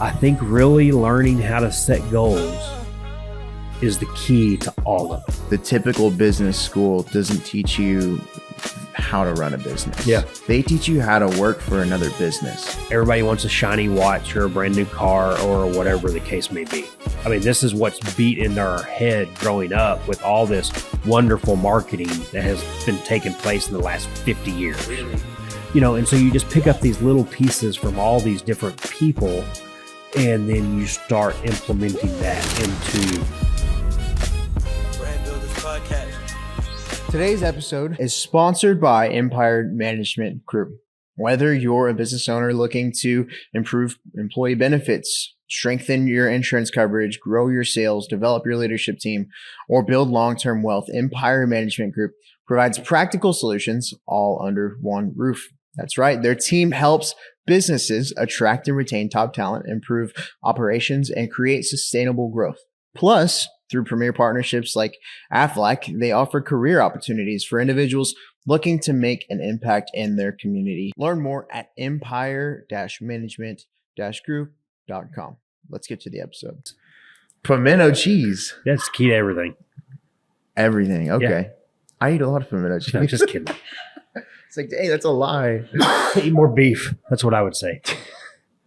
I think really learning how to set goals is the key to all of it. The typical business school doesn't teach you how to run a business. Yeah. They teach you how to work for another business. Everybody wants a shiny watch or a brand new car or whatever the case may be. I mean, this is what's beat into our head growing up with all this wonderful marketing that has been taking place in the last 50 years. Really? You know, and so you just pick up these little pieces from all these different people, and then you start implementing that into Brand Builders Podcast. Today's episode is sponsored by Empire Management Group. Whether you're a business owner looking to improve employee benefits, strengthen your insurance coverage, grow your sales, develop your leadership team, or build long-term wealth, Empire Management Group provides practical solutions all under one roof. That's right. Their team helps businesses attract and retain top talent, improve operations, and create sustainable growth. Plus, through premier partnerships like Aflac, they offer career opportunities for individuals looking to make an impact in their community. Learn more at empire-management-group.com. Let's get to the episode. Pimento cheese. that's key to everything. Everything. Okay. Yeah. I eat a lot of pimento cheese. No, just kidding. It's like, hey, that's a lie. Eat more beef. That's what I would say.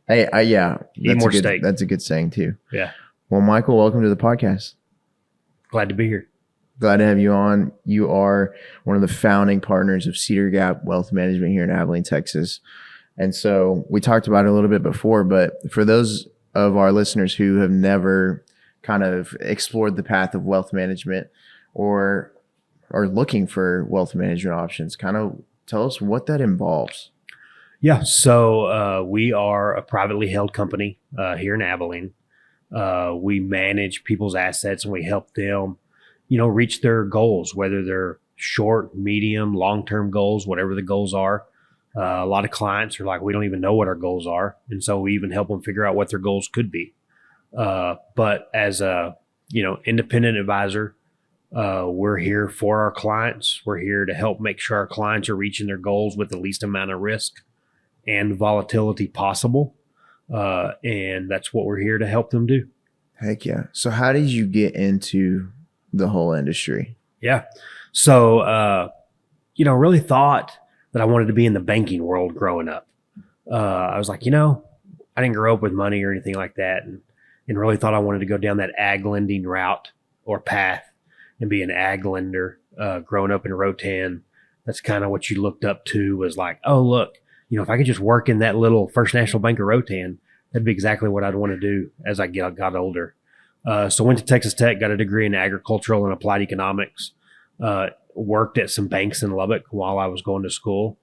Hey, yeah. Eat more steak. That's a good saying too. Yeah. Well, Michael, welcome to the podcast. Glad to be here. Glad to have you on. You are one of the founding partners of Cedar Gap Wealth Management here in Abilene, Texas. And so we talked about it a little bit before, but for those of our listeners who have never kind of explored the path of wealth management or are looking for wealth management options, kind of tell us what that involves. Yeah. So we are a privately held company here in Abilene. We manage people's assets and we help them, reach their goals, whether they're short, medium, long-term goals, whatever the goals are. A lot of clients are like, we don't even know what our goals are. And so we even help them figure out what their goals could be. But as a, independent advisor, we're here for our clients. We're here to help make sure our clients are reaching their goals with the least amount of risk and volatility possible. And that's what we're here to help them do. Heck yeah. So how did you get into the whole industry? Yeah. So, really thought that I wanted to be in the banking world growing up. I was like, I didn't grow up with money or anything like that. And really thought I wanted to go down that ag lending route or path and be an ag lender. Growing up in Rotan, that's kind of what you looked up to, was like, oh, look, if I could just work in that little First National Bank of Rotan, that'd be exactly what I'd want to do as I got older. So went to Texas Tech, got a degree in agricultural and applied economics, worked at some banks in Lubbock while I was going to school,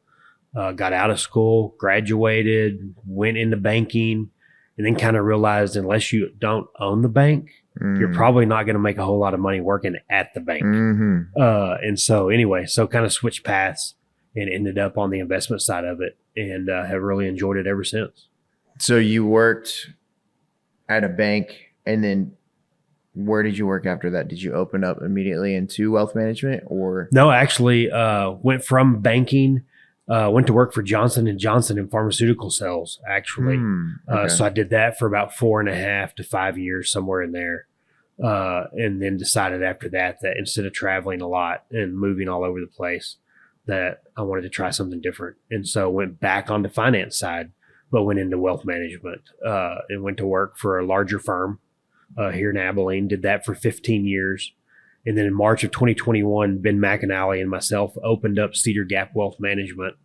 got out of school, graduated, went into banking, and then kind of realized unless you don't own the bank, you're probably not going to make a whole lot of money working at the bank. Mm-hmm. And so anyway, kind of switched paths and ended up on the investment side of it, and have really enjoyed it ever since. So you worked at a bank, and then where did you work after that? Did you open up immediately into wealth management, or? No, actually, went from banking, went to work for Johnson & Johnson in pharmaceutical sales, actually. Okay. So I did that for about 4.5 to 5 years, somewhere in there. And then decided after that instead of traveling a lot and moving all over the place, that I wanted to try something different. And so went back on the finance side, but went into wealth management, and went to work for a larger firm here in Abilene, did that for 15 years. And then in March of 2021, Ben McAnally and myself opened up Cedar Gap Wealth Management.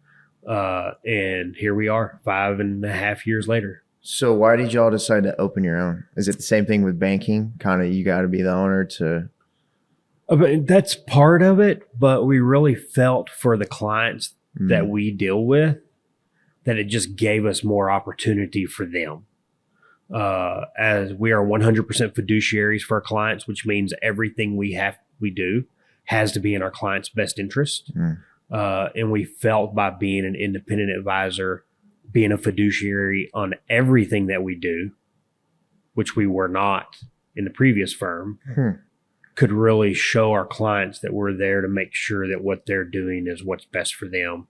And here we are 5.5 years later. So why did y'all decide to open your own? Is it the same thing with banking? Kind of, you got to be the owner to. That's part of it, but we really felt for the clients that we deal with that it just gave us more opportunity for them. As we are 100% fiduciaries for our clients, which means everything we do has to be in our client's best interest. And we felt by being an independent advisor, being a fiduciary on everything that we do, which we were not in the previous firm, could really show our clients that we're there to make sure that what they're doing is what's best for them.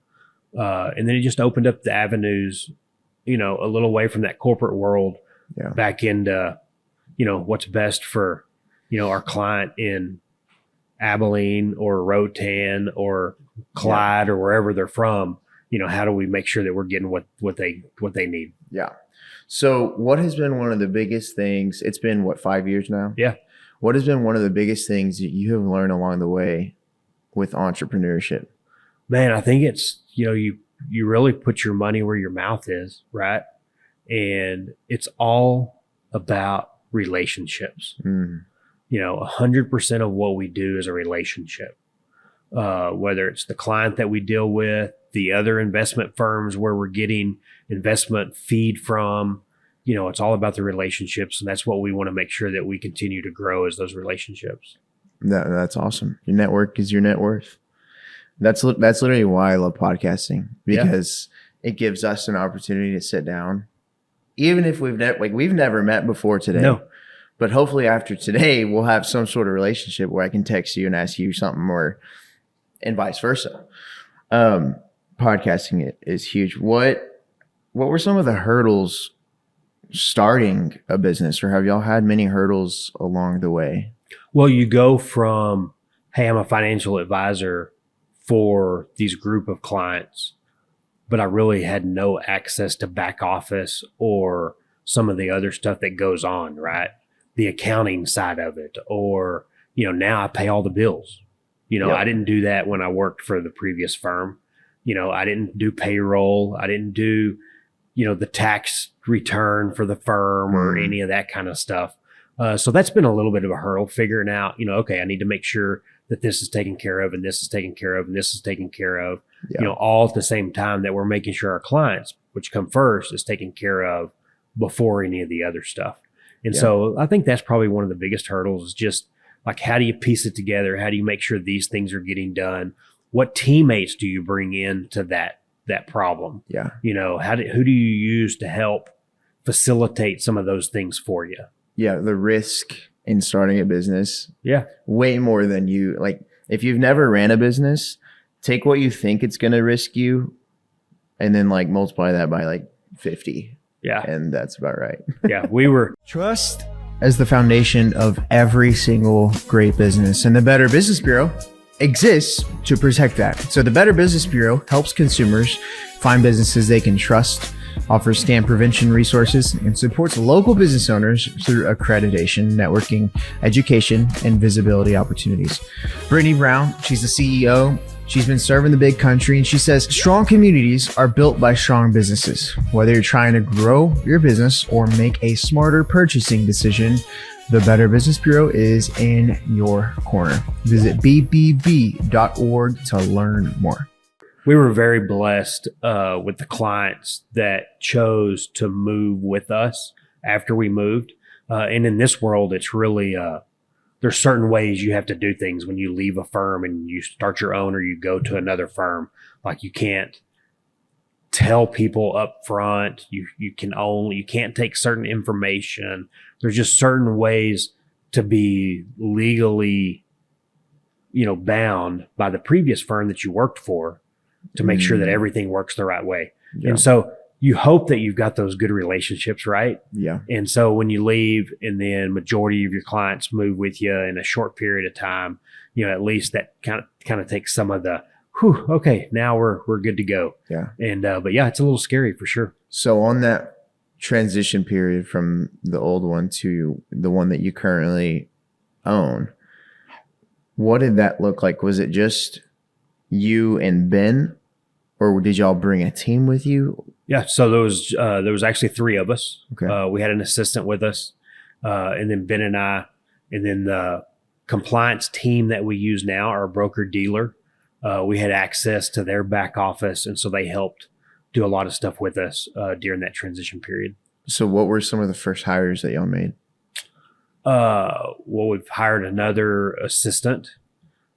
And then it just opened up the avenues, a little away from that corporate world back into, what's best for, our client in Abilene or Rotan or Clyde or wherever they're from. How do we make sure that we're getting what they need? Yeah. So what has been one of the biggest things? It's been 5 years now? Yeah. What has been one of the biggest things that you have learned along the way with entrepreneurship? Man, I think it's, you really put your money where your mouth is, right? And it's all about relationships. 100% of what we do is a relationship. Whether it's the client that we deal with, the other investment firms where we're getting investment feed from, it's all about the relationships. And that's what we want to make sure that we continue to grow, is those relationships. That's awesome. Your network is your net worth. That's literally why I love podcasting, because it gives us an opportunity to sit down, even if we've never met before today. No. But hopefully after today, we'll have some sort of relationship where I can text you and ask you something, and vice versa. Podcasting is huge. What were some of the hurdles starting a business, or have y'all had many hurdles along the way? Well, you go from, hey, I'm a financial advisor for these group of clients, but I really had no access to back office or some of the other stuff that goes on, right? The accounting side of it, or, now I pay all the bills. I didn't do that when I worked for the previous firm. I didn't do payroll. I didn't do, the tax return for the firm or any of that kind of stuff. So that's been a little bit of a hurdle figuring out, okay, I need to make sure that this is taken care of, and this is taken care of, and this is taken care of, all at the same time that we're making sure our clients, which come first, is taken care of before any of the other stuff. And so I think that's probably one of the biggest hurdles, is just like, how do you piece it together? How do you make sure these things are getting done? What teammates do you bring into that problem? Yeah. Who do you use to help facilitate some of those things for you? Yeah. The risk in starting a business. Yeah. Way more than if you've never ran a business, take what you think it's going to risk you and then multiply that by 50. Yeah. And that's about right. Yeah. Trust as the foundation of every single great business, and the Better Business Bureau exists to protect that. So the Better Business Bureau helps consumers find businesses they can trust, offers scam prevention resources, and supports local business owners through accreditation, networking, education, and visibility opportunities. Brittany Brown, she's the CEO. She's been serving the big country, and she says strong communities are built by strong businesses. Whether you're trying to grow your business or make a smarter purchasing decision, the Better Business Bureau is in your corner. Visit bbb.org to learn more. We were very blessed with the clients that chose to move with us after we moved. And in this world, it's really, there's certain ways you have to do things when you leave a firm and you start your own, or you go to another firm. Like, you can't tell people up front, you can't take certain information. There's just certain ways to be legally, bound by the previous firm that you worked for, to make sure that everything works the right way. Yeah. And so you hope that you've got those good relationships, right? Yeah. And so when you leave and then majority of your clients move with you in a short period of time, at least that kind of takes some of the, okay, now we're good to go. Yeah. And, but yeah, it's a little scary for sure. So on that transition period from the old one to the one that you currently own, what did that look like? Was it just you and Ben, or did y'all bring a team with you? Yeah. So there was actually three of us. Okay. We had an assistant with us, and then Ben and I, and then the compliance team that we use now, our broker dealer. We had access to their back office, and so they helped do a lot of stuff with us during that transition period. So what were some of the first hires that y'all made? Well, we've hired another assistant.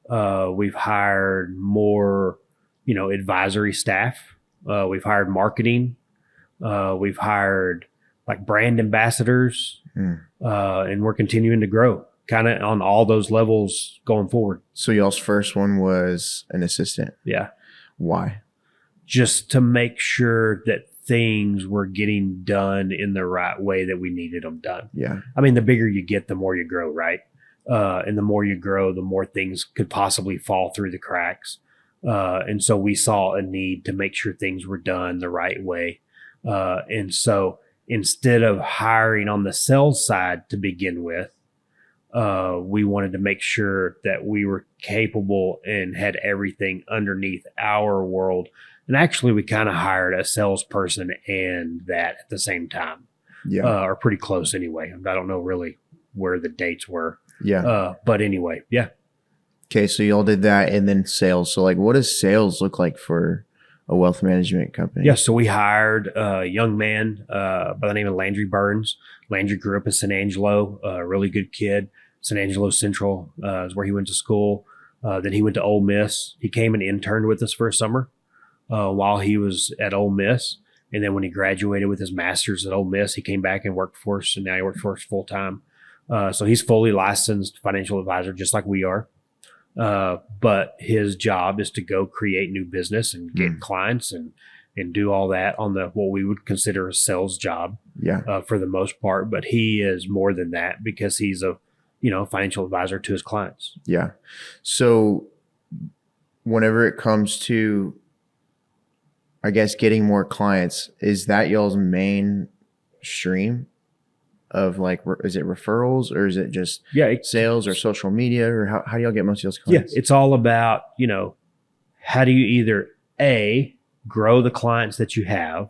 We've hired more, advisory staff. We've hired marketing. We've hired brand ambassadors, and we're continuing to grow kind of on all those levels going forward. So y'all's first one was an assistant. Yeah. Why? Just to make sure that things were getting done in the right way that we needed them done. Yeah. I mean, the bigger you get, the more you grow, right? And the more you grow, the more things could possibly fall through the cracks. And so we saw a need to make sure things were done the right way. And so instead of hiring on the sales side to begin with, we wanted to make sure that we were capable and had everything underneath our world. And actually, we kind of hired a salesperson and that at the same time, or pretty close anyway. I don't know really where the dates were. Yeah. But anyway, yeah. Okay. So y'all did that and then sales. So like, what does sales look like for a wealth management company? Yeah. So we hired a young man by the name of Landry Burns. Landry grew up in San Angelo, a really good kid. San Angelo Central is where he went to school. Then he went to Ole Miss. He came and interned with us for a summer while he was at Ole Miss. And then when he graduated with his master's at Ole Miss, he came back and worked for us. And now he works for us full time. So he's fully licensed financial advisor, just like we are. But his job is to go create new business and get clients and do all that on the what we would consider a sales job. Yeah. For the most part. But he is more than that because he's a financial advisor to his clients. Yeah. So whenever it comes to, I guess, getting more clients, is that y'all's main stream of like, is it referrals or is it just sales or social media, or how do y'all get most of those clients? Yeah, it's all about, how do you either A, grow the clients that you have,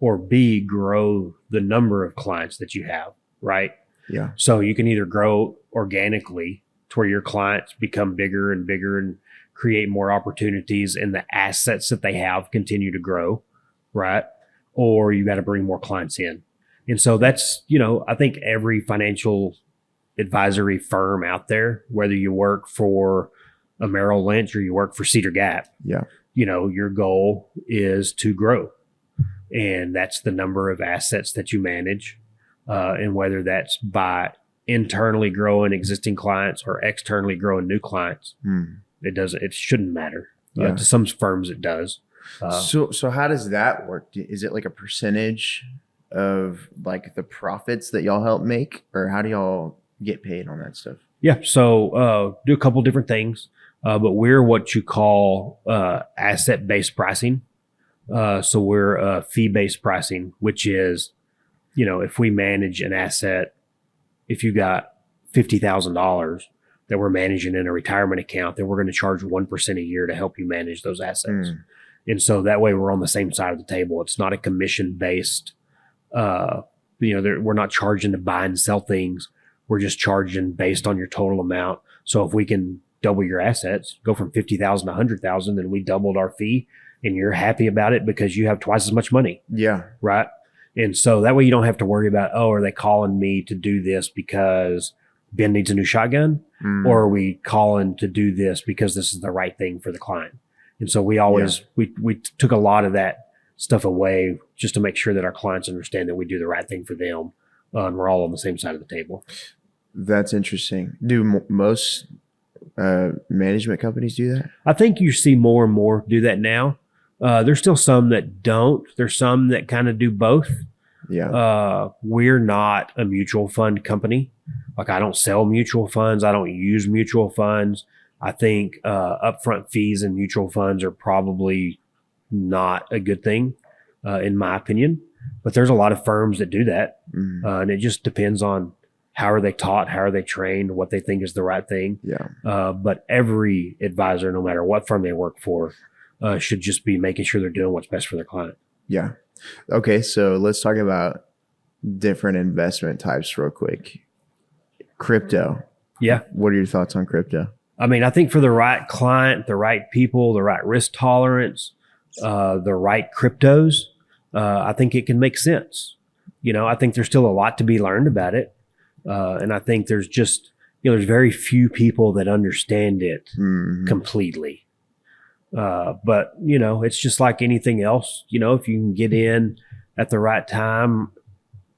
or B, grow the number of clients that you have, right? Yeah. So you can either grow organically to where your clients become bigger and bigger and create more opportunities and the assets that they have continue to grow, right? Or you got to bring more clients in. And so that's, I think every financial advisory firm out there, whether you work for a Merrill Lynch or you work for Cedar Gap, your goal is to grow. And that's the number of assets that you manage. And whether that's by internally growing existing clients or externally growing new clients, it shouldn't matter. To some firms it does. So how does that work? Is it like a percentage of like the profits that y'all help make, or how do y'all get paid on that stuff? Yeah. So, do a couple different things, but we're what you call, asset-based pricing. So we're, fee-based pricing, which is, if we manage an asset, if you got $50,000 that we're managing in a retirement account, then we're going to charge 1% a year to help you manage those assets. And so that way we're on the same side of the table. It's not a commission-based, we're not charging to buy and sell things. We're just charging based on your total amount. So if we can double your assets, go from 50,000 to 100,000, then we doubled our fee and you're happy about it because you have twice as much money. Yeah. Right. And so that way you don't have to worry about, are they calling me to do this because Ben needs a new shotgun? Or are we calling to do this because this is the right thing for the client? And so we always, we took a lot of that stuff away just to make sure that our clients understand that we do the right thing for them. And we're all on the same side of the table. That's interesting. Do most management companies do that? I think you see more and more do that now. There's still some that don't. There's some that kind of do both. Yeah. We're not a mutual fund company. Like I don't sell mutual funds. I don't use mutual funds. I think upfront fees in mutual funds are probably not a good thing, in my opinion. But there's a lot of firms that do that. And it just depends on how are they taught, how are they trained, what they think is the right thing. Yeah. But every advisor, no matter what firm they work for, should just be making sure they're doing what's best for their client. Yeah. Okay. So let's talk about different investment types real quick. Crypto. Yeah. What are your thoughts on crypto? I mean, I think for the right client, the right people, the right risk tolerance, the right cryptos, I think it can make sense. I think there's still a lot to be learned about it. And I think there's just, there's very few people that understand it completely. But it's just like anything else, if you can get in at the right time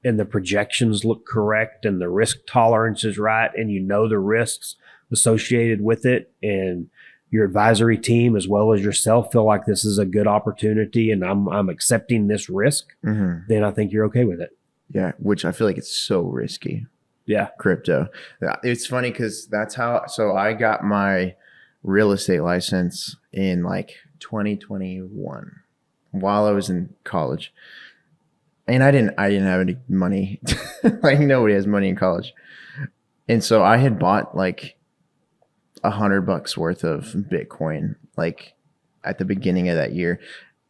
and the projections look correct and the risk tolerance is right and the risks associated with it and your advisory team as well as yourself feel like this is a good opportunity and I'm accepting this risk, then I think you're okay with it. Yeah, which I feel like it's so risky. Yeah. Crypto. It's funny because that's how, so I got my real estate license in like 2021 while I was in college. And I didn't have any money. Like nobody has money in college. And so I had bought like $100 worth of Bitcoin, like at the beginning of that year.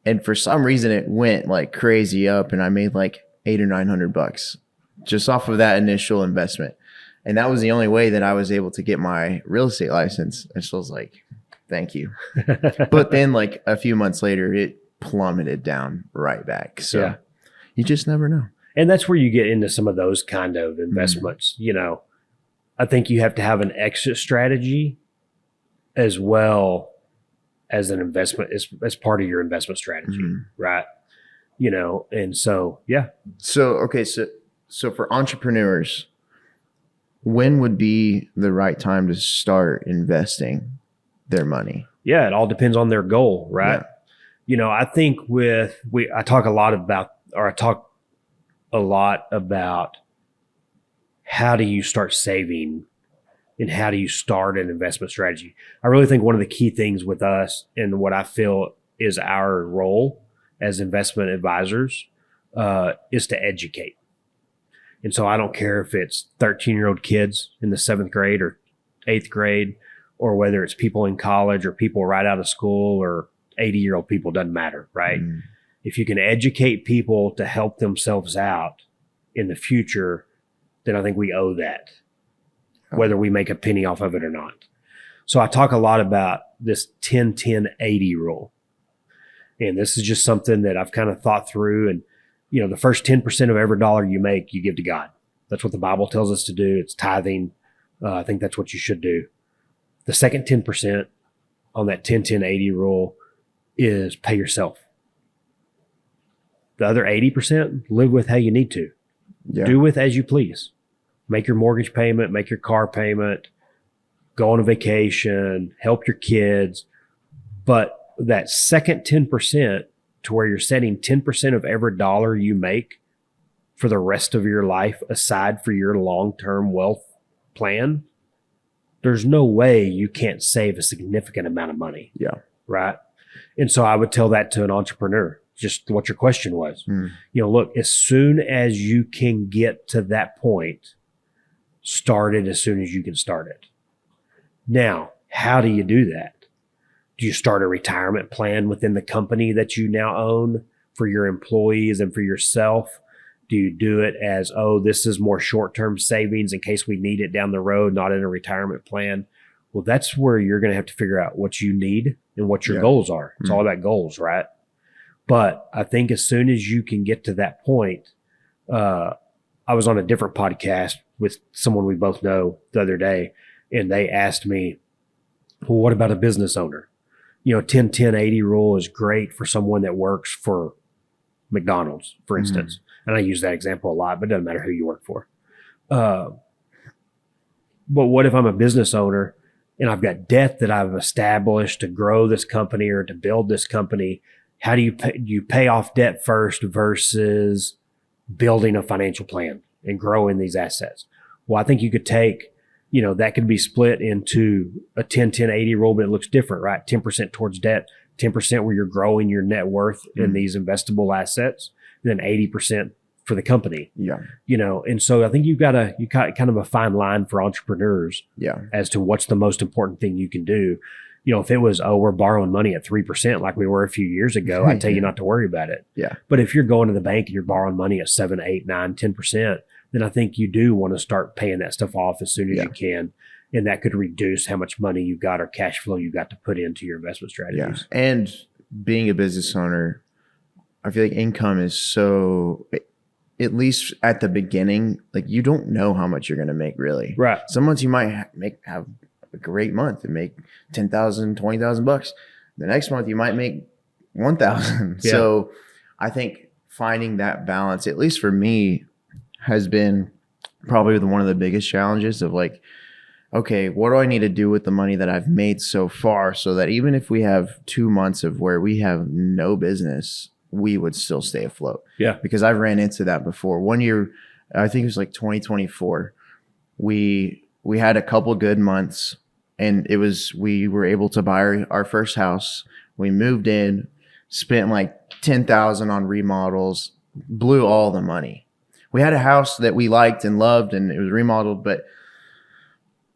And for some reason it went like crazy up and I made like $800 or $900 just off of that initial investment. And that was the only way that I was able to get my real estate license. And so I was like, thank you. But then like a few months later, it plummeted down right back. So you just never know. And that's where you get into some of those kind of investments. You know, I think you have to have an exit strategy as well as an investment as part of your investment strategy, right? You know, and so, yeah. So, okay. So for entrepreneurs, when would be the right time to start investing their money? Yeah, it all depends on their goal, right? Yeah. You know, I think I talk a lot about how do you start saving and how do you start an investment strategy. I really think one of the key things with us and what I feel is our role as investment advisors is to educate. And so I don't care if it's 13-year-old kids in the 7th grade or 8th grade, or whether it's people in college or people right out of school or 80-year-old people, doesn't matter, right? If you can educate people to help themselves out in the future, then I think we owe that, whether we make a penny off of it or not. So I talk a lot about this 10-10-80 rule. And this is just something that I've kind of thought through. And, you know, the first 10% of every dollar you make, you give to God. That's what the Bible tells us to do. It's tithing. I think that's what you should do. The second 10% on that 10-10-80 rule is pay yourself. The other 80%, live with how you need to. Yeah. Do with as you please. Make your mortgage payment, make your car payment, go on a vacation, help your kids. But that second 10%, to where you're setting 10% of every dollar you make for the rest of your life aside for your long-term wealth plan, there's no way you can't save a significant amount of money. Yeah. Right. And so I would tell that to an entrepreneur, just what your question was. You know, look, as soon as you can get to that point, start it as soon as you can start it. Now, how do you do that? Do you start a retirement plan within the company that you now own for your employees and for yourself? Do you do it as, oh, this is more short-term savings in case we need it down the road, not in a retirement plan? Well, that's where you're going to have to figure out what you need and what your goals are. It's all about goals, right? But I think as soon as you can get to that point, I was on a different podcast with someone we both know the other day, and they asked me, well, what about a business owner? You know, 10-10-80 rule is great for someone that works for McDonald's, for instance. And I use that example a lot, but it doesn't matter who you work for. But what if I'm a business owner and I've got debt that I've established to grow this company or to build this company? How do you pay off debt first versus building a financial plan and growing these assets? Well, I think you could take, you know, that could be split into a 10-10-80 rule, but it looks different, right? 10% towards debt, 10% where you're growing your net worth in these investable assets, and then 80% for the company. Yeah. You know, and so I think you got kind of a fine line for entrepreneurs as to what's the most important thing you can do. You know, if it was, oh, we're borrowing money at 3% like we were a few years ago, I'd tell you not to worry about it. Yeah. But if you're going to the bank and you're borrowing money at 7, 8, 9, 10%, then I think you do want to start paying that stuff off as soon as you can. And that could reduce how much money you've got or cash flow you've got to put into your investment strategies. Yeah. And being a business owner, I feel like income is so, at least at the beginning, like you don't know how much you're going to make really. Right. Some months you might have a great month and make $10,000, $20,000. The next month you might make 1,000. Yeah. So I think finding that balance, at least for me, has been probably one of the biggest challenges of like okay, what do I need to do with the money that I've made so far so that even if we have 2 months of where we have no business, we would still stay afloat? Yeah. Because I've ran into that before. One year, I think it was like 2024, we had a couple good months, and we were able to buy our first house. We moved in, spent like $10,000 on remodels, blew all the money. We had a house that we liked and loved, and it was remodeled, but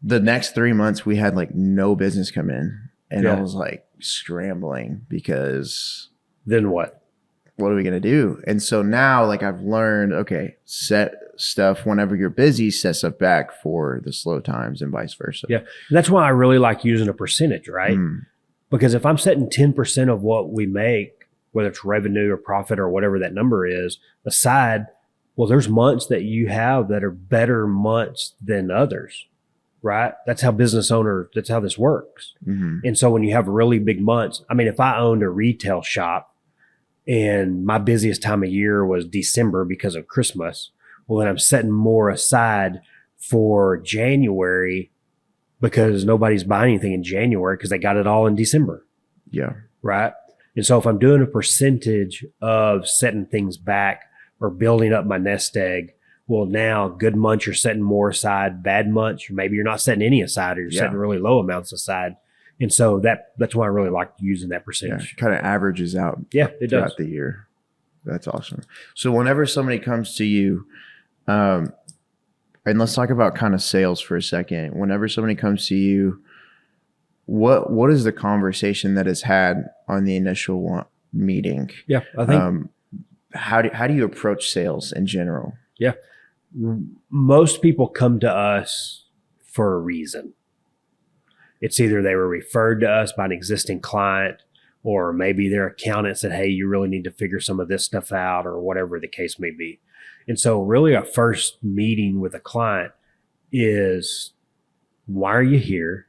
the next 3 months we had like no business come in, and I was like scrambling because then what are we going to do? And so now, like, I've learned, okay, set stuff whenever you're busy, set stuff back for the slow times and vice versa. Yeah. And that's why I really like using a percentage, right? Because if I'm setting 10% of what we make, whether it's revenue or profit or whatever that number is, aside, well, there's months that you have that are better months than others, right? That's how that's how this works. And so when you have really big months, I mean, if I owned a retail shop and my busiest time of year was December because of Christmas, well, then I'm setting more aside for January because nobody's buying anything in January because they got it all in December. Yeah. Right. And so if I'm doing a percentage of setting things back or building up my nest egg, well, now good months, you're setting more aside. Bad months, maybe you're not setting any aside, or you're setting really low amounts aside. And so that's why I really like using that percentage. Yeah, kind of averages out. Yeah, it throughout does. the year. That's awesome. So whenever somebody comes to you, and let's talk about kind of sales for a second. Whenever somebody comes to you, what is the conversation that is had on the initial meeting? Yeah, I think. How do you approach sales in general? Yeah, most people come to us for a reason. It's either they were referred to us by an existing client, or maybe their accountant said, hey, you really need to figure some of this stuff out, or whatever the case may be. And so really our first meeting with a client is, why are you here?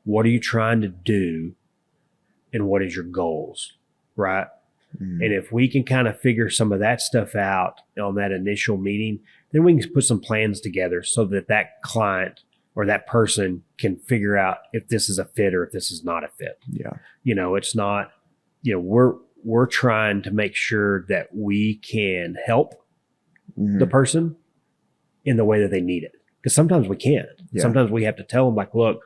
What are you trying to do? And what is your goals? Right. And if we can kind of figure some of that stuff out on that initial meeting, then we can put some plans together so that that client or that person can figure out if this is a fit or if this is not a fit. Yeah. It's not, we're trying to make sure that we can help the person in the way that they need it. Because sometimes we can't. Yeah. Sometimes we have to tell them, like, look,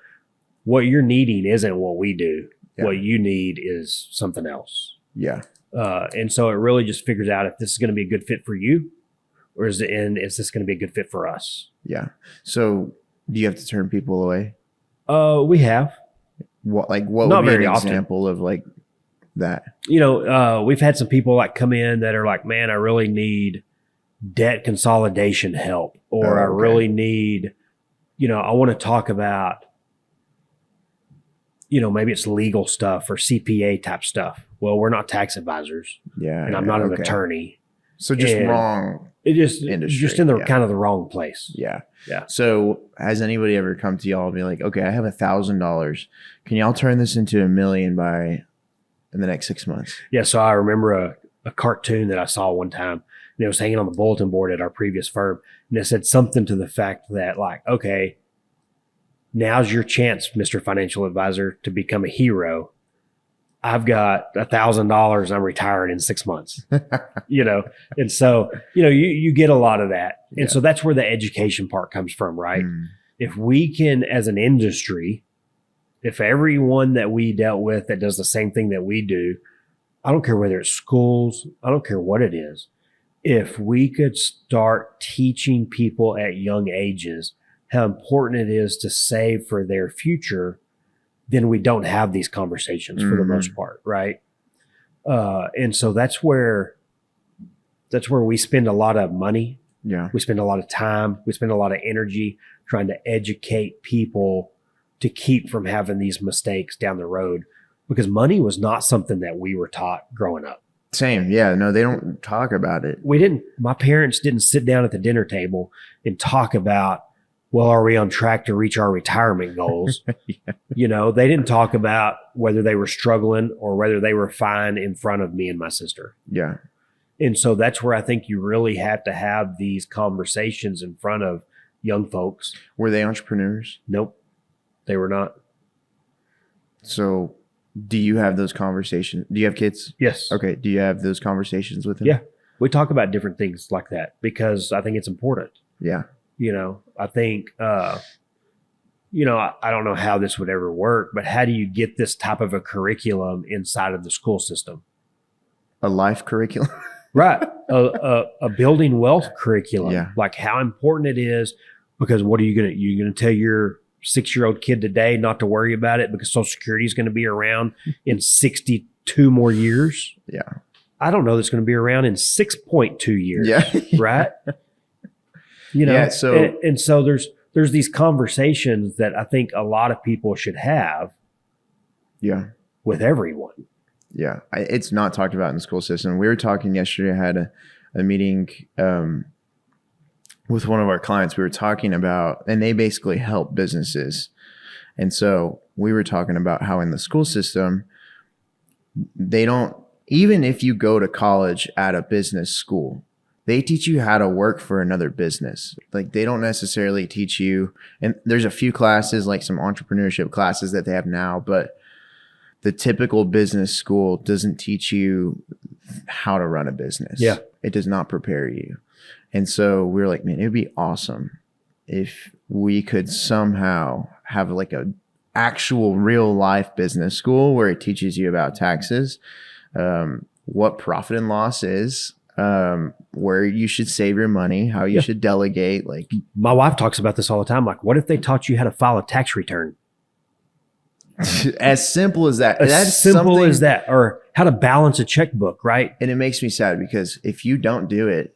what you're needing isn't what we do. Yeah. What you need is something else. Yeah. And so it really just figures out if this is going to be a good fit for you, or is this going to be a good fit for us? Yeah. So do you have to turn people away? We have. What would be an example of like that? We've had some people like come in that are like, man, I really need debt consolidation help, or I really need, I want to talk about, maybe it's legal stuff or CPA type stuff. Well, we're not tax advisors. Yeah. And I'm not an attorney. So just wrong. It just industry. Just in the kind of the wrong place. Yeah. Yeah. So has anybody ever come to y'all and be like, okay, I have $1,000. Can y'all turn this into $1 million in the next 6 months? Yeah. So I remember a cartoon that I saw one time, and it was hanging on the bulletin board at our previous firm. And it said something to the fact that, like, okay, now's your chance, Mr. Financial Advisor, to become a hero. I've got $1,000. I'm retiring in 6 months, and so, you get a lot of that. And so that's where the education part comes from, right? If we can, as an industry, if everyone that we dealt with that does the same thing that we do, I don't care whether it's schools, I don't care what it is. If we could start teaching people at young ages how important it is to save for their future, then we don't have these conversations for the most part, right? And so that's where we spend a lot of money. Yeah. We spend a lot of time. We spend a lot of energy trying to educate people to keep from having these mistakes down the road, because money was not something that we were taught growing up. Same. Yeah. No, they don't talk about it. My parents didn't sit down at the dinner table and talk about, well, are we on track to reach our retirement goals? Yeah. They didn't talk about whether they were struggling or whether they were fine in front of me and my sister. Yeah. And so that's where I think you really have to have these conversations in front of young folks. Were they entrepreneurs? Nope, they were not. So do you have those conversations? Do you have kids? Yes. Okay. Do you have those conversations with them? Yeah. We talk about different things like that because I think it's important. Yeah. I think, I don't know how this would ever work, but how do you get this type of a curriculum inside of the school system? A life curriculum. Right. A building wealth curriculum. Yeah. Like how important it is, because what are you going to tell your 6-year-old kid today not to worry about it because Social Security is going to be around in 62 more years? Yeah. I don't know that's going to be around in 6.2 years. Yeah. Right. Yeah, so and so there's these conversations that I think a lot of people should have. Yeah. With everyone. Yeah. It's not talked about in the school system. We were talking yesterday. I had a meeting with one of our clients. We were talking about, and they basically help businesses. And so we were talking about how in the school system, they don't, even if you go to college at a business school, they teach you how to work for another business. Like they don't necessarily teach you, and there's a few classes, like some entrepreneurship classes that they have now, but the typical business school doesn't teach you how to run a business. Yeah. It does not prepare you. And so we were like, man, it would be awesome if we could somehow have like a actual real life business school where it teaches you about taxes, what profit and loss is, where you should save your money, how you should delegate. Like my wife talks about this all the time. Like, what if they taught you how to file a tax return? As simple as that. As simple as that, or how to balance a checkbook, right? And it makes me sad because if you don't do it,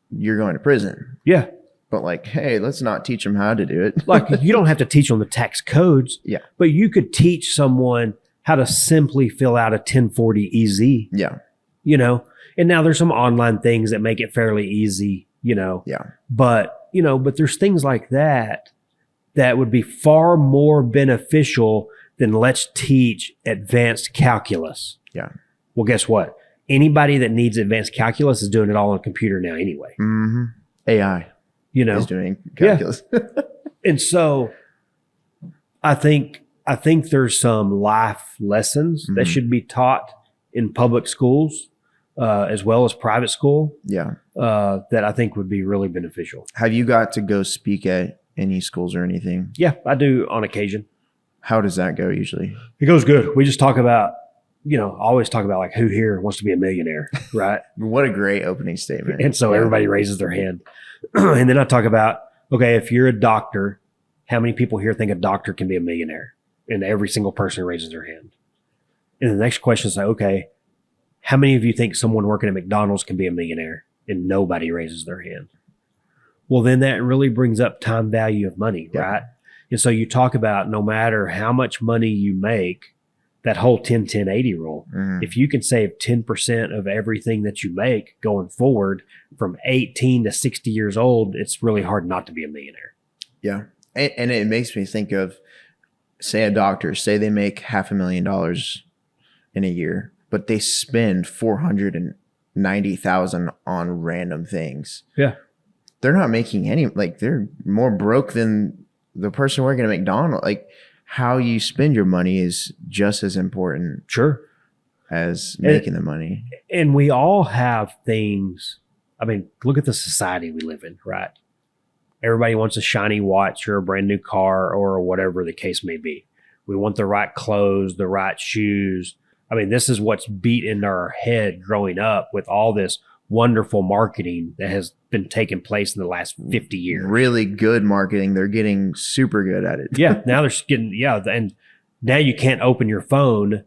you're going to prison. Yeah. But like, hey, let's not teach them how to do it. Like you don't have to teach them the tax codes. Yeah. But you could teach someone how to simply fill out a 1040 EZ. Yeah. And now there's some online things that make it fairly easy, Yeah. but there's things like that would be far more beneficial than let's teach advanced calculus. Yeah. Well, guess what? Anybody that needs advanced calculus is doing it all on a computer now anyway. Mm-hmm. AI is doing calculus. Yeah. And so I think there's some life lessons that should be taught in public schools as well as private school. Yeah. That I think would be really beneficial. Have you got to go speak at any schools or anything? Yeah, I do on occasion. How does that go usually? It goes good. We just talk about, always talk about like who here wants to be a millionaire, right? What a great opening statement. And so everybody raises their hand. And then I talk about, okay, if you're a doctor, how many people here think a doctor can be a millionaire? And every single person raises their hand. And the next question is like, okay, how many of you think someone working at McDonald's can be a millionaire? And nobody raises their hand. Well, then that really brings up time value of money, right? And so you talk about no matter how much money you make, that whole 10-10-80 rule, if you can save 10% of everything that you make going forward from 18 to 60 years old, it's really hard not to be a millionaire. Yeah. And it makes me think of, say a doctor, say they make $500,000 in a year, but they spend $490,000 on random things. Yeah. They're not making any, like they're more broke than the person working at McDonald's. Like how you spend your money is just as important. Sure. As making the money. And we all have things. I mean, look at the society we live in, right? Everybody wants a shiny watch or a brand new car or whatever the case may be. We want the right clothes, the right shoes. I mean, this is what's beat into our head growing up with all this wonderful marketing that has been taking place in the last 50 years. Really good marketing. They're getting super good at it. Yeah. Now they're getting, and now you can't open your phone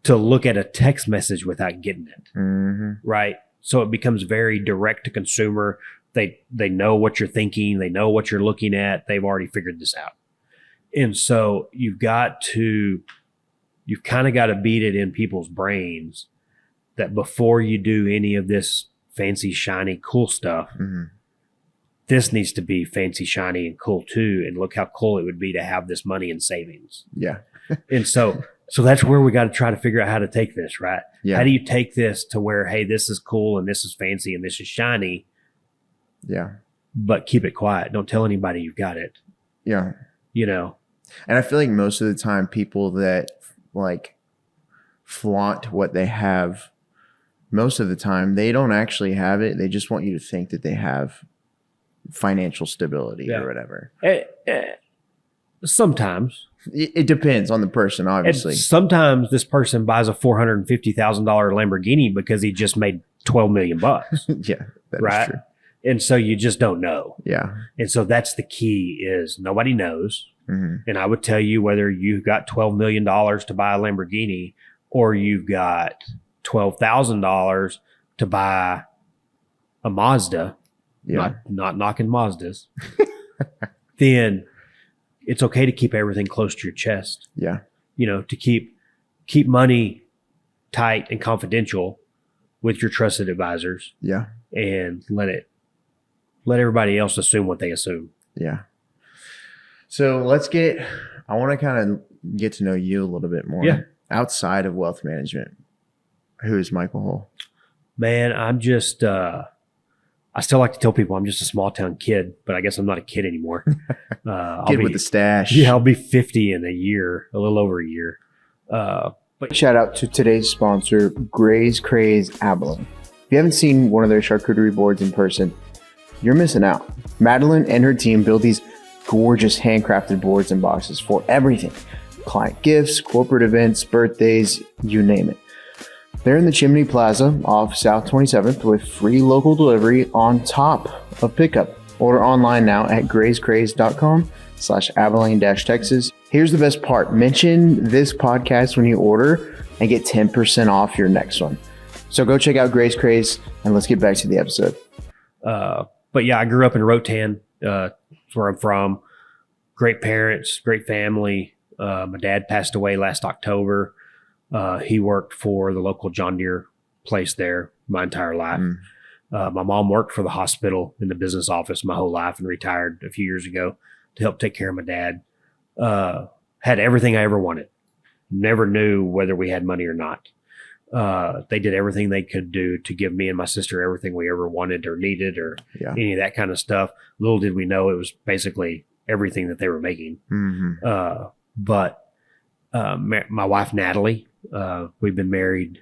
to look at a text message without getting it. Right. So it becomes very direct to consumer. They know what you're thinking. They know what you're looking at. They've already figured this out. And so you've kind of got to beat it in people's brains that before you do any of this fancy, shiny, cool stuff, this needs to be fancy, shiny, and cool too. And look how cool it would be to have this money in savings. Yeah. And so that's where we got to try to figure out how to take this, right? Yeah. How do you take this to where, hey, this is cool and this is fancy and this is shiny? Yeah. but keep it quiet. Don't tell anybody you've got it, Yeah. you know? And I feel like most of the time people that like flaunt what they have, most of the time they don't actually have it. They just want you to think that they have financial stability or whatever. Sometimes. It depends on the person, obviously. And sometimes this person buys a $450,000 Lamborghini because he just made $12 million. Yeah, that right? is true. And so you just don't know. Yeah. And so that's the key is nobody knows. Mm-hmm. And I would tell you whether you've got $12 million to buy a Lamborghini or you've got $12,000 to buy a Mazda, not knocking Mazdas, then it's okay to keep everything close to your chest. Yeah. You know, to keep money tight and confidential with your trusted advisors. Yeah. And let everybody else assume what they assume. Yeah. So I want to kind of get to know you a little bit more. Yeah. Outside of wealth management, who is Michael Hull? Man, I'm just, I still like to tell people I'm just a small town kid, but I guess I'm not a kid anymore. Kid with the stash. Yeah, I'll be 50 in a year, a little over a year. But shout out to today's sponsor, Gray's Craze Abilene. If you haven't seen one of their charcuterie boards in person, you're missing out. Madeline and her team build these gorgeous handcrafted boards and boxes for everything. Client gifts, corporate events, birthdays, you name it. They're in the Chimney Plaza off South 27th with free local delivery on top of pickup. Order online now at grayscraze.com/Abilene-Texas. Here's the best part. Mention this podcast when you order and get 10% off your next one. So go check out Gray's Craze and let's get back to the episode. But yeah, I grew up in Rotan. That's where I'm from. Great parents, great family. My dad passed away last October. He worked for the local John Deere place there my entire life. My mom worked for the hospital in the business office my whole life and retired a few years ago to help take care of my dad. Had everything I ever wanted. Never knew whether we had money or not. They did everything they could do to give me and my sister everything we ever wanted or needed or any of that kind of stuff. Little did we know it was basically everything that they were making. Mm-hmm. But my wife, Natalie, we've been married a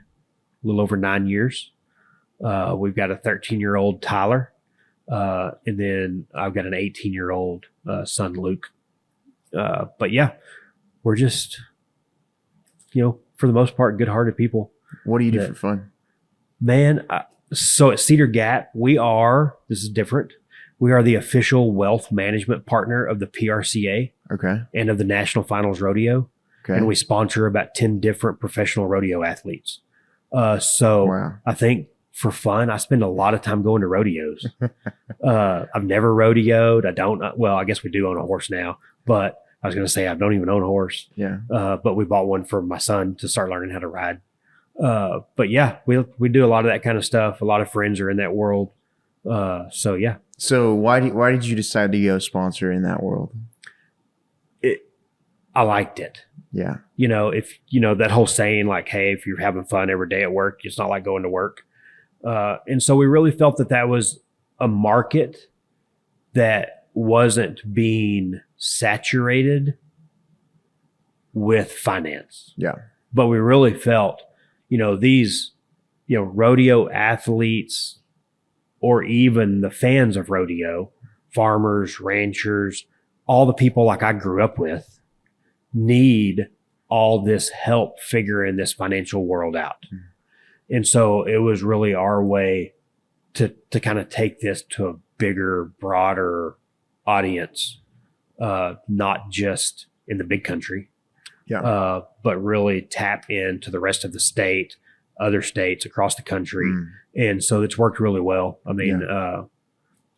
little over 9 years. We've got a 13-year-old Tyler. And then I've got an 18-year-old son, Luke. But yeah, we're just, for the most part, good-hearted people. What do you do for fun? Man, so at Cedar Gap, this is different. We are the official wealth management partner of the PRCA. Okay. And of the National Finals Rodeo. Okay. And we sponsor about 10 different professional rodeo athletes. So I think for fun, I spend a lot of time going to rodeos. I've never rodeoed. I guess we do own a horse now, but I was going to say I don't even own a horse. Yeah. But we bought one for my son to start learning how to ride. But yeah, we do a lot of that kind of stuff. A lot of friends are in that world. So yeah. So why did you decide to go sponsor in that world? I liked it. Yeah. If that whole saying like, hey, if you're having fun every day at work, it's not like going to work. And so we really felt that was a market that wasn't being saturated with finance. Yeah. But we really felt, these, rodeo athletes or even the fans of rodeo, farmers, ranchers, all the people like I grew up with need all this help figuring this financial world out. And so it was really our way to kind of take this to a bigger, broader audience, not just in the big country, but really tap into the rest of the state, other states across the country. And so it's worked really well. I mean,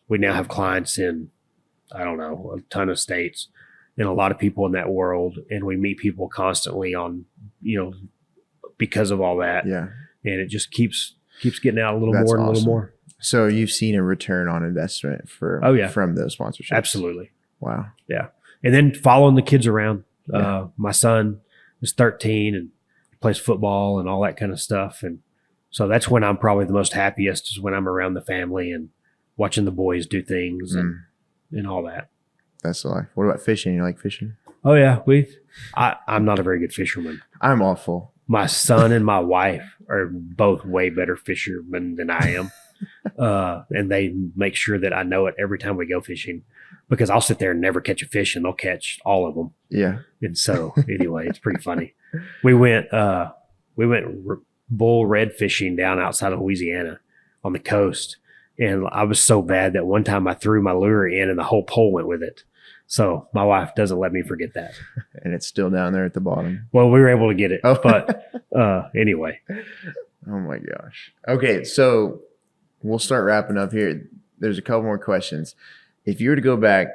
we now have clients in, I don't know, a ton of states and a lot of people in that world. And we meet people constantly on, because of all that. Yeah. And it just keeps getting out a little more and a little more. So you've seen a return on investment from those sponsorships. Absolutely. Wow. Yeah. And then following the kids around. My son is 13 and plays football and all that kind of stuff. And so that's when I'm probably the most happiest is when I'm around the family and watching the boys do things and all that. That's the life. What about fishing? You like fishing? Oh yeah, I'm not a very good fisherman. I'm awful. My son and my wife are both way better fishermen than I am. And they make sure that I know it every time we go fishing, because I'll sit there and never catch a fish and they'll catch all of them. Yeah. And so anyway, it's pretty funny. We went bull red fishing down outside of Louisiana on the coast. And I was so bad that one time I threw my lure in and the whole pole went with it. So my wife doesn't let me forget that. And it's still down there at the bottom. Well, we were able to get it, Oh. but anyway. Oh my gosh. Okay. So we'll start wrapping up here. There's a couple more questions. If you were to go back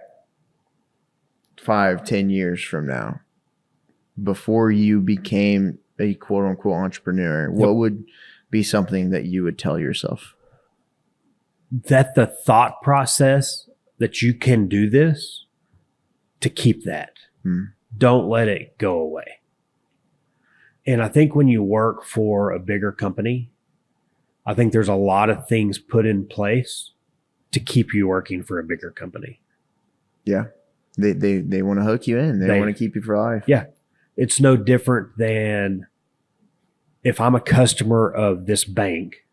5-10 years from now, before you became a quote unquote entrepreneur, what would be something that you would tell yourself? That the thought process that you can do this, to keep that. Don't let it go away. And I think when you work for a bigger company, I think there's a lot of things put in place to keep you working for a bigger company. Yeah. They want to hook you in. They want to keep you for life. Yeah. It's no different than if I'm a customer of this bank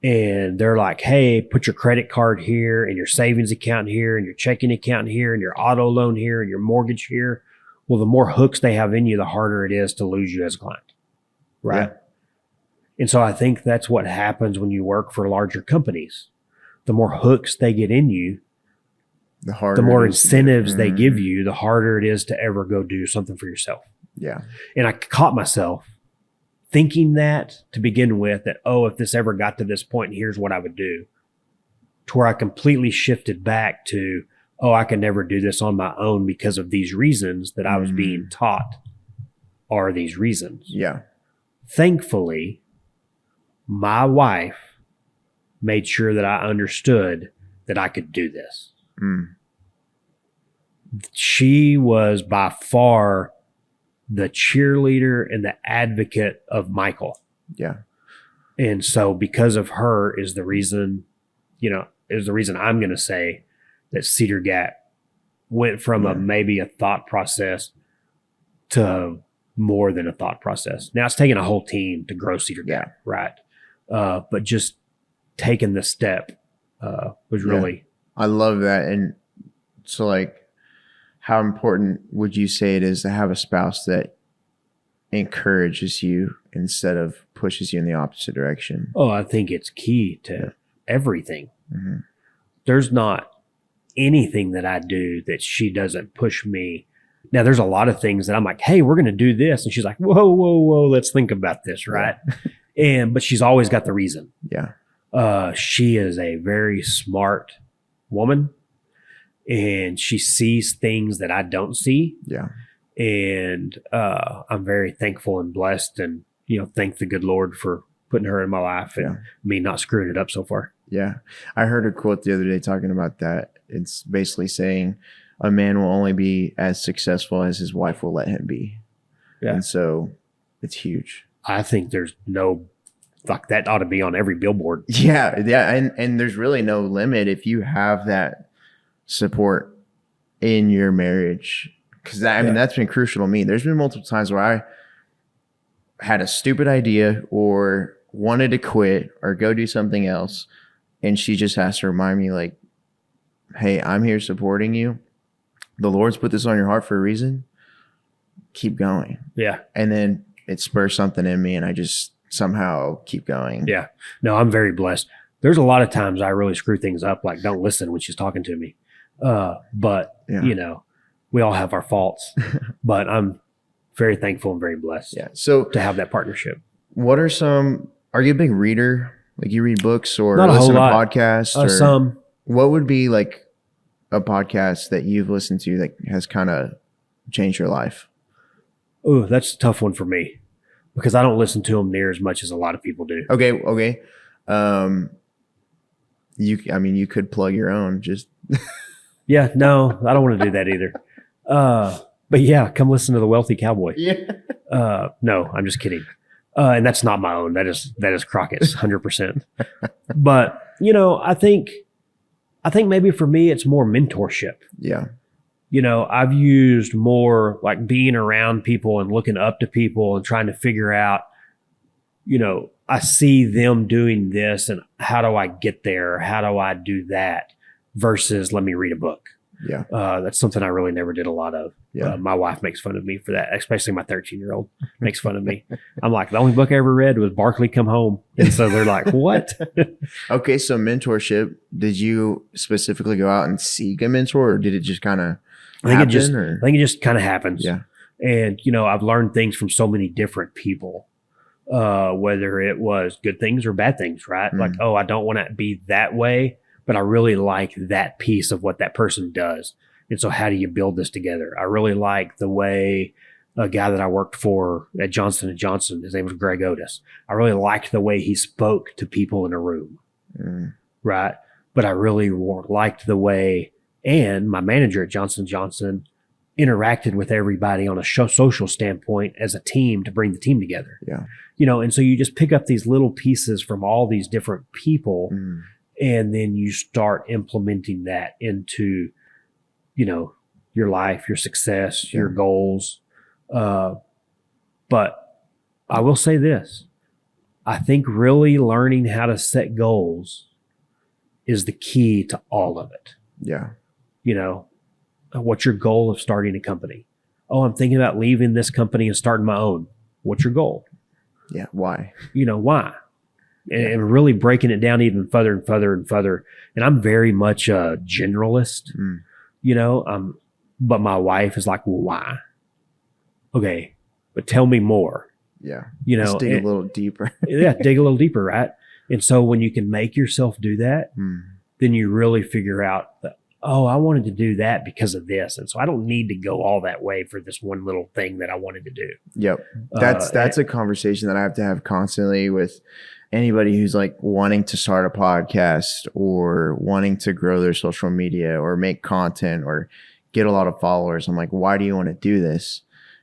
and they're like, hey, put your credit card here and your savings account here and your checking account here and your auto loan here and your mortgage here. Well, the more hooks they have in you, the harder it is to lose you as a client. Right. Yeah. And so I think that's what happens when you work for larger companies. The more hooks they get in you, the more incentives they give you, the harder it is to ever go do something for yourself. Yeah. And I caught myself thinking that to begin with, that, oh, if this ever got to this point, here's what I would do. To where I completely shifted back to, oh, I can never do this on my own because of these reasons that I was being taught are these reasons. Yeah. Thankfully, my wife made sure that I understood that I could do this. She was by far the cheerleader and the advocate of Michael. Yeah. And so because of her is the reason I'm going to say that Cedar Gap went from maybe a thought process to more than a thought process. Now it's taking a whole team to grow Cedar Gap, right? But just taking the step was really. I love that. And so, like, how important would you say it is to have a spouse that encourages you instead of pushes you in the opposite direction? Oh, I think it's key to everything. There's not anything that I do that she doesn't push me. Now, there's a lot of things that I'm like, hey, we're going to do this. And she's like, whoa, let's think about this, right? But she's always got the reason. Yeah. She is a very smart woman. And she sees things that I don't see. Yeah. And I'm very thankful and blessed and, thank the good Lord for putting her in my life and me not screwing it up so far. Yeah. I heard a quote the other day talking about that. It's basically saying a man will only be as successful as his wife will let him be. Yeah. And so it's huge. I think there's that ought to be on every billboard. Yeah. Yeah. And there's really no limit if you have that support in your marriage, because that's been crucial to me. There's been multiple times where I had a stupid idea or wanted to quit or go do something else, and she just has to remind me, like, hey, I'm here supporting you. The Lord's put this on your heart for a reason. Keep going. Yeah. And then it spurs something in me and I just somehow keep going. Yeah. No, I'm very blessed. There's a lot of times I really screw things up, like don't listen when she's talking to me. But we all have our faults, but I'm very thankful and very blessed so to have that partnership. Are you a big reader? Like, you read books or Not a listen to whole lot. podcasts? Or Some. What would be like a podcast that you've listened to that has kind of changed your life? Oh, that's a tough one for me because I don't listen to them near as much as a lot of people do. Okay. You could plug your own, just Yeah, no, I don't want to do that either. But yeah, come listen to The Wealthy Cowboy. Yeah. No, I'm just kidding. And that's not my own. That is Crockett's 100%. But I think maybe for me, it's more mentorship. Yeah. I've used more like being around people and looking up to people and trying to figure out, I see them doing this and how do I get there? How do I do that versus let me read a book. Yeah. That's something I really never did a lot of. Yeah. My wife makes fun of me for that, especially my 13-year-old makes fun of me. I'm like, the only book I ever read was Barkley Come Home. And so they're like, what? Okay. So mentorship, did you specifically go out and seek a mentor, or did it just kind of I think it just kind of happens. Yeah. And, I've learned things from so many different people, whether it was good things or bad things, right? Like, oh, I don't want to be that way, but I really like that piece of what that person does. And so how do you build this together? I really like the way a guy that I worked for at Johnson & Johnson, his name was Greg Otis. I really liked the way he spoke to people in a room, right? But I really liked the way, and my manager at Johnson & Johnson interacted with everybody on a social standpoint as a team to bring the team together. Yeah. And so you just pick up these little pieces from all these different people, and then you start implementing that into, your life, your success, your goals. But I will say this, I think really learning how to set goals is the key to all of it. Yeah. What's your goal of starting a company? Oh, I'm thinking about leaving this company and starting my own. What's your goal? Yeah. Why? Why? And really breaking it down even further and further and further. And I'm very much a generalist, but my wife is like, well, why? Okay, but tell me more. Yeah. Let's dig a little deeper. Yeah, dig a little deeper, right? And so when you can make yourself do that, then you really figure out that, oh, I wanted to do that because of this. And so I don't need to go all that way for this one little thing that I wanted to do. Yep. That's a conversation that I have to have constantly with anybody who's like wanting to start a podcast or wanting to grow their social media or make content or get a lot of followers. I'm like, why do you want to do this?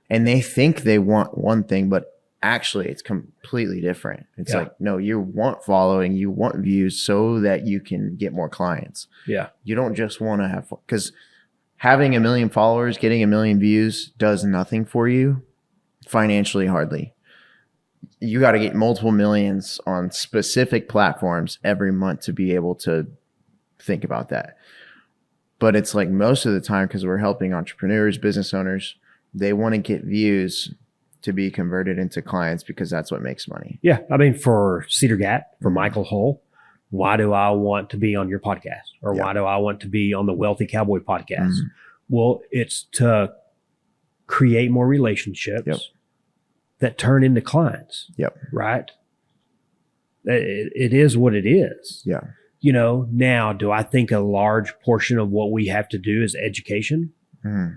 And they think they want one thing, but actually it's completely different. It's like, no, you want following, you want views so that you can get more clients. Yeah. You don't just want to have, because having 1 million followers, getting 1 million views does nothing for you financially, hardly. You got to get multiple millions on specific platforms every month to be able to think about that. But it's like most of the time, because we're helping entrepreneurs, business owners, they want to get views to be converted into clients because that's what makes money. Yeah. I mean, for Cedar Gap, for Michael Hull, why do I want to be on your podcast? Or why do I want to be on the Wealthy Cowboy podcast? Well, it's to create more relationships that turn into clients. Right? It is what it is. Yeah. Now, do I think a large portion of what we have to do is education?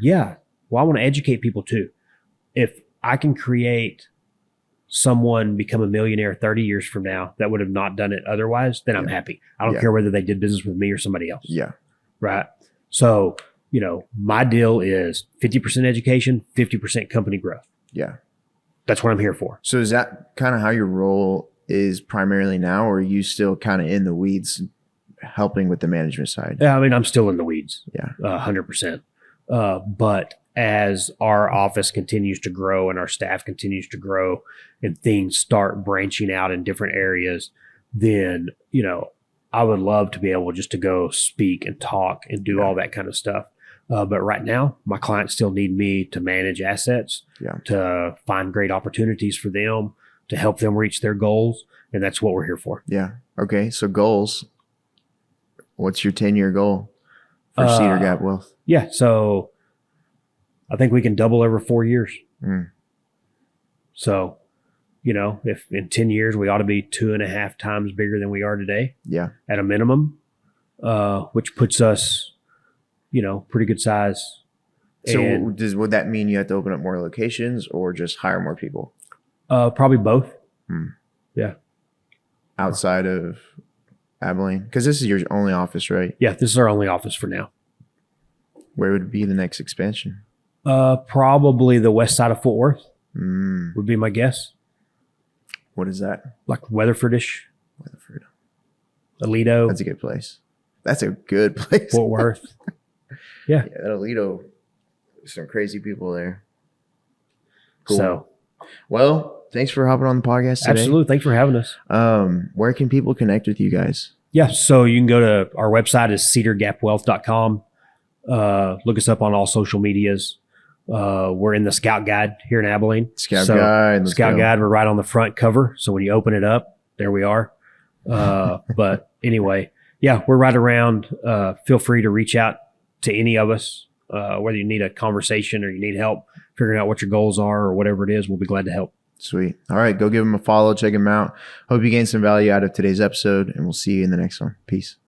Yeah. Well, I want to educate people too. If I can create someone become a millionaire 30 years from now that would have not done it otherwise, then I'm happy. I don't care whether they did business with me or somebody else. Yeah. Right. So, my deal is 50% education, 50% company growth. Yeah. That's what I'm here for. So is that kind of how your role is primarily now, or are you still kind of in the weeds helping with the management side? Yeah. I mean, I'm still in the weeds. Yeah. 100%. But as our office continues to grow and our staff continues to grow and things start branching out in different areas, then, I would love to be able just to go speak and talk and do all that kind of stuff. But right now, my clients still need me to manage assets, to find great opportunities for them, to help them reach their goals. And that's what we're here for. Yeah. Okay. So goals. What's your 10-year goal for Cedar Gap Wealth? Yeah. So I think we can double over 4 years. So, if in 10 years, we ought to be 2.5 times bigger than we are today. Yeah. At a minimum, which puts us, pretty good size. So would that mean you have to open up more locations or just hire more people? Probably both. Yeah. Outside of Abilene? Because this is your only office, right? Yeah. This is our only office for now. Where would be the next expansion? Probably the west side of Fort Worth would be my guess. What is that? Like Weatherfordish. Weatherford. Alito, That's a good place. That's a good place. Fort Worth. Yeah, that Alito, some crazy people there. Cool. So, well, thanks for hopping on the podcast today. absolutely. Thanks for having us. Where can people connect with you guys? Yeah. So you can go to our website is cedargapwealth.com. Look us up on all social medias. We're in the Scout Guide here in Abilene. Scout Guide. Scout Guide. We're right on the front cover. So when you open it up, there we are. But anyway, yeah, we're right around. Feel free to reach out to any of us, whether you need a conversation or you need help figuring out what your goals are or whatever it is. We'll be glad to help. Sweet. All right. Go give them a follow. Check them out. Hope you gained some value out of today's episode, and we'll see you in the next one. Peace.